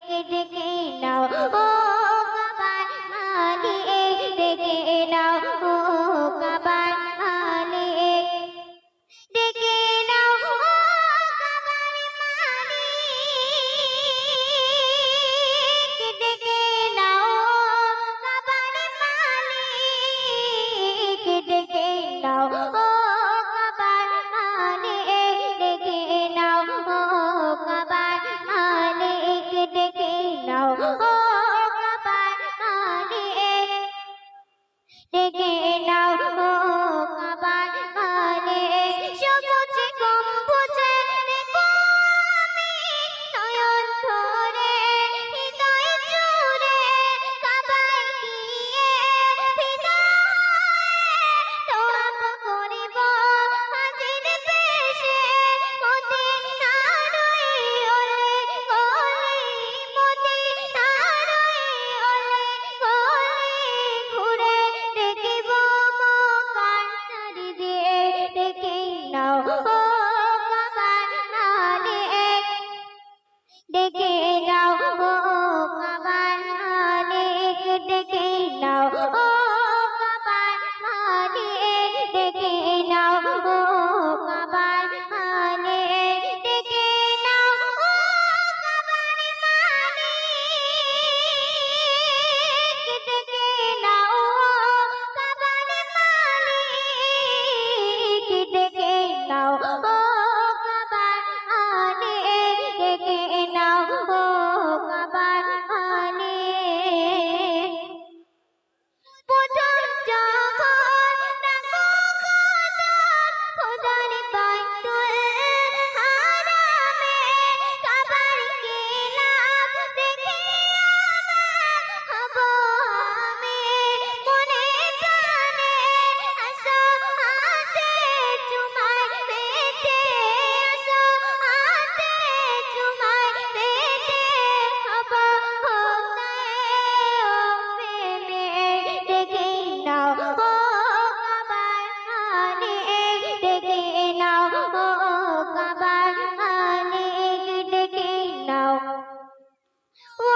ডেকে নাও ও কাবার মালিক, ডেকে নাও ও কাবার মালিক, ডেকে নাও ও কাবার মালিক, ডেকে নাও ও কাবার মালিক, ডেকে নাও ও কাবার মালিক, ডেকে নাও ও কাবার মালিক, ডেকে নাও ও কাবার মালিক, ডেকে নাও ও কাবার মালিক। সবুজ গম্বুজে দেখো আমি নয়ন ভরে, হৃদয় জুড়ে কাবায় গিয়ে ফিদা হয়ে তওয়াব করিব হাজির বেশে, মদিনারই ওলে গলি, মদিনারই ওলে গলি ঘুরে দেখিব মক্কার চারিদিকে, ডেকে নাও ও কাবার মালিক, ডেকে নাও ও কাবার মালিক, ডেকে নাও ও কাবার মালিক, ডেকে নাও ও কাবার মালিক, ডেকে নাও ও কাবার মালিক, ডেকে নাও ও কাবার মালিক, ডেকে নাও ও কাবার মালিক, ডেকে নাও ও কাবার মালিক। প্রথম যখন ডাকো খোদা, খোদার বাইতুল হারামে কাবার গেলাম দেখে অবাক হব আমি, মনে প্রাণে আসো হাতে চুমায় পেতে, আসো হাতে চুমায় পেতে হব খোদায়ে ও প্রেমে, ডেকে নাও ও কাবার মালিক, ডেকে নাও ও কাবার মালিক, ডেকে নাও ও